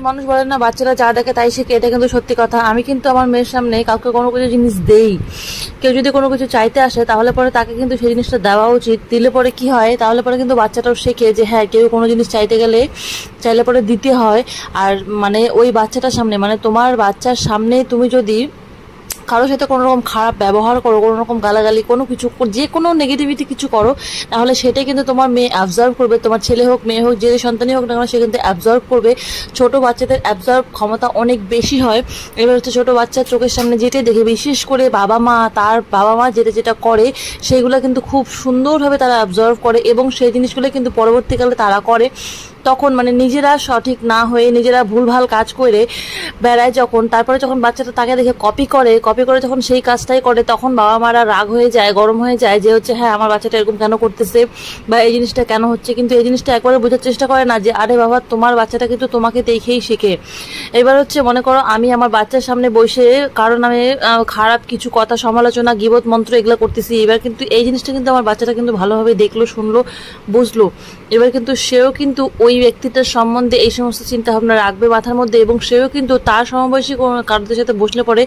মানুষ বলে না বাচ্চারা যা দেখে তাই শিখে, এটা কিন্তু সত্যি কথা। আমি কিন্তু আমার মেয়ের সামনে কাউকে কোনো কিছু জিনিস দেই, কেউ যদি কোনো কিছু চাইতে আসে তাহলে পরে তাকে কিন্তু সেই জিনিসটা দেওয়া উচিত। দিলে পরে কি হয়, তাহলে পরে কিন্তু বাচ্চাটাও শেখে যে হ্যাঁ কেউ কোনো জিনিস চাইলে পরে দিতে হয়। আর মানে ওই বাচ্চাটার সামনে, মানে তোমার বাচ্চার সামনে তুমি যদি কারোর সাথে কোনো রকম খারাপ ব্যবহার করো, কোনো রকম গালাগালি, কোনো কিছু, যে কোনো নেগেটিভিটি কিছু করো, তাহলে সেটাই কিন্তু তোমার মেয়ে অ্যাবজর্ভ করবে। তোমার ছেলে হোক মেয়ে হোক, যে সন্তানই হোক না কেন, সে কিন্তু অ্যাবজর্ভ করবে। ছোট বাচ্চাদের অ্যাবজর্ভ ক্ষমতা অনেক বেশি হয়। এবার হচ্ছে ছোট বাচ্চার চোখের সামনে যেটাই দেখে, বিশেষ করে তার বাবা মা যেটা করে সেইগুলো কিন্তু খুব সুন্দরভাবে তারা অ্যাবজর্ভ করে, এবং সেই জিনিসগুলো কিন্তু পরবর্তীকালে তারা করে। তখন মানে নিজেরা সঠিক না হয়ে নিজেরা ভুলভাল কাজ করে বেড়ায় যখন, তারপরে যখন বাচ্চাটা তাকে দেখে কপি করে যখন সেই কাজটাই করে, তখন বাবা মারা রাগ হয়ে যায়, গরম হয়ে যায় যে হচ্ছে হ্যাঁ আমার বাচ্চাটা এরকম কেন করতেছে বা এই জিনিসটা কেন হচ্ছে। কিন্তু এই জিনিসটা একবারে বোঝার চেষ্টা করে না যে আরে বাবা তোমার বাচ্চাটা কিন্তু তোমাকে দেখেই শেখে। এবার হচ্ছে মনে করো আমি আমার বাচ্চার সামনে বসে কারণ আমি খারাপ কিছু কথা, সমালোচনা, গীবত মন্ত্র এগুলো করতেছি, এবার কিন্তু এই জিনিসটা কিন্তু আমার বাচ্চাটা কিন্তু ভালোভাবে দেখলো, শুনলো, বুঝলো। এবার কিন্তু সেও কিন্তু ওই ব্যক্তিটার সম্বন্ধে এই সমস্ত চিন্তা ভাবনা রাখবে মাথার মধ্যে, এবং সেও কিন্তু তার সমবয়সী কারোদের সাথে বসলে পরে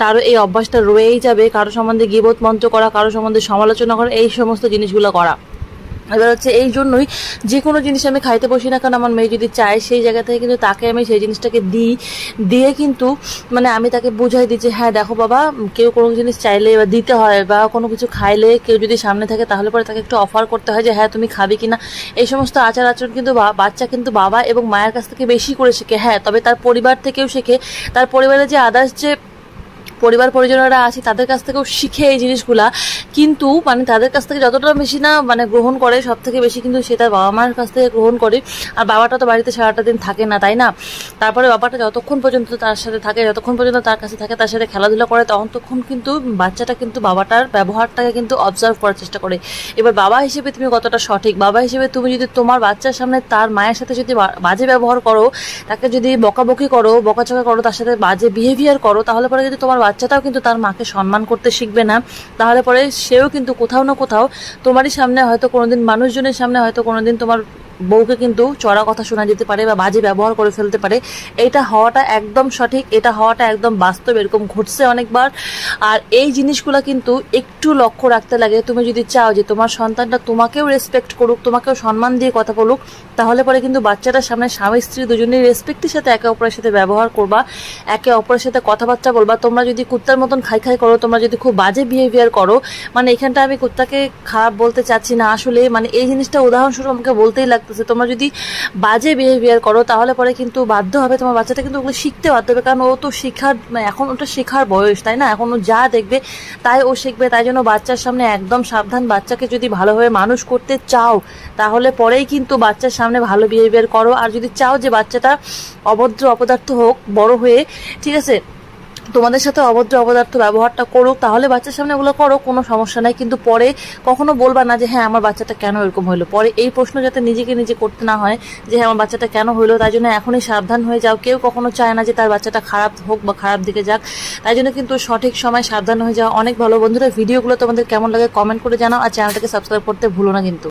তারও এই অভ্যাসটা রয়েই যাবে, কারো সম্বন্ধে গীবত মন্ত্র করা, কারো সম্বন্ধে সমালোচনা করা, এই সমস্ত জিনিসগুলো করা। এবার হচ্ছে এই জন্যই যে কোনো জিনিস আমি খাইতে বসি না কারণ আমার মেয়ে যদি চায় সেই জায়গা থেকে কিন্তু তাকে আমি সেই জিনিসটাকে দিয়ে কিন্তু মানে আমি তাকে বুঝাই দিই যে হ্যাঁ দেখো বাবা, কেউ কোনো জিনিস চাইলে বা দিতে হয় বা কোনো কিছু খাইলে কেউ যদি সামনে থাকে তাহলে পরে তাকে একটু অফার করতে হয় যে হ্যাঁ তুমি খাবে কিনা। এই সমস্ত আচার আচরণ কিন্তু বাচ্চা কিন্তু বাবা এবং মায়ের কাছ থেকে বেশি করে শেখে। হ্যাঁ, তবে তার পরিবার থেকেও শেখে, তার পরিবারের যে আদার্স যে পরিবার পরিজনেরা আছে তাদের কাছ থেকেও শিখে এই জিনিসগুলা, কিন্তু মানে তাদের কাছ থেকে যতটা বেশি না মানে গ্রহণ করে, সব থেকে বেশি কিন্তু সে তার বাবা মার কাছ থেকে গ্রহণ করে। আর বাবাটা তো বাড়িতে সারাটা দিন থাকে না, তাই না? তারপরে বাবাটা যতক্ষণ পর্যন্ত তার সাথে থাকে, যতক্ষণ পর্যন্ত তার কাছে থাকে, তার সাথে খেলাধুলা করে, তখন কিন্তু বাচ্চাটা কিন্তু বাবাটার ব্যবহারটাকে কিন্তু অবজার্ভ করার চেষ্টা করে। এবার বাবা হিসেবে তুমি কতটা সঠিক, বাবা হিসেবে তুমি যদি তোমার বাচ্চার সামনে তার মায়ের সাথে যদি বাজে ব্যবহার করো, তাকে যদি বকাবকি করো, বকাচকা করো, তার সাথে বাজে বিহেভিয়ার করো, তাহলে পরে যদি তোমার বাচ্চাটাও কিন্তু তার মাকে সম্মান করতে শিখবে না। তাহলে পরে সেও কিন্তু কোথাও না কোথাও তোমারই সামনে হয়তো কোনোদিন, মানুষজনের সামনে হয়তো কোনোদিন তোমার বউকে কিন্তু চড়া কথা শোনা যেতে পারে বা বাজে ব্যবহার করে ফেলতে পারে। এটা হওয়াটা একদম সঠিক, এটা হওয়াটা একদম বাস্তব, এরকম ঘটছে অনেকবার। আর এই জিনিসগুলো কিন্তু একটু লক্ষ্য রাখতে লাগে। তুমি যদি চাও যে তোমার সন্তানটা তোমাকেও রেসপেক্ট করুক, তোমাকেও সম্মান দিয়ে কথা বলুক, তাহলে পরে কিন্তু বাচ্চাটার সামনে স্বামী স্ত্রী দুজনেই রেসপেক্টের সাথে একে অপরের সাথে ব্যবহার করবা, একে অপরের সাথে কথাবার্তা বলবা। তোমরা যদি কুত্তার মতন খাই করো, তোমরা যদি খুব বাজে বিহেভিয়ার করো, মানে এখানটা আমি কুত্তাকে খারাপ বলতে চাচ্ছি না, আসলে মানে এই জিনিসটা উদাহরণস্বরূপ আমাকে বলতেই লাগতেছে। তোমরা যদি বাজে বিহেভিয়ার করো তাহলে পরে কিন্তু বাধ্য হবে তোমার বাচ্চাটা কিন্তু ওগুলো শিখতে বাধ্য হবে, কারণ ও তো এখন ওটা শেখার বয়স, তাই না? এখন ও যা দেখবে তাই ও শিখবে। তাই জন্য বাচ্চার সামনে একদম সাবধান। বাচ্চাকে যদি ভালোভাবে মানুষ করতে চাও তাহলে পরেই কিন্তু বাচ্চার সামনে ভালো বিহেভিয়ার করো। আর যদি চাও যে বাচ্চাটা অভদ্র অপদার্থ হোক বড় হয়ে, ঠিক আছে, তোমাদের সাথে অভদ্র অপদার্থ ব্যবহারটা করুক, তাহলে বাচ্চার সামনে ওগুলো করো, কোনো সমস্যা নাই। কিন্তু পরে কখনো বলবা না যে হ্যাঁ আমার বাচ্চাটা কেন এরকম হইলো। পরে এই প্রশ্ন যাতে নিজেকে নিজে করতে না হয় যে হ্যাঁ আমার বাচ্চাটা কেন হইলো, তাই জন্য এখনই সাবধান হয়ে যাও। কেউ কখনো চায় না যে তার বাচ্চাটা খারাপ হোক বা খারাপ দিকে যাক, তাই জন্য কিন্তু সঠিক সময় সাবধান হয়ে যাওয়া অনেক ভালো। বন্ধুরা, ভিডিওগুলো তোমাদের কেমন লাগে কমেন্ট করে জানাও, আর চ্যানেলটাকে সাবস্ক্রাইব করতে ভুলো না কিন্তু।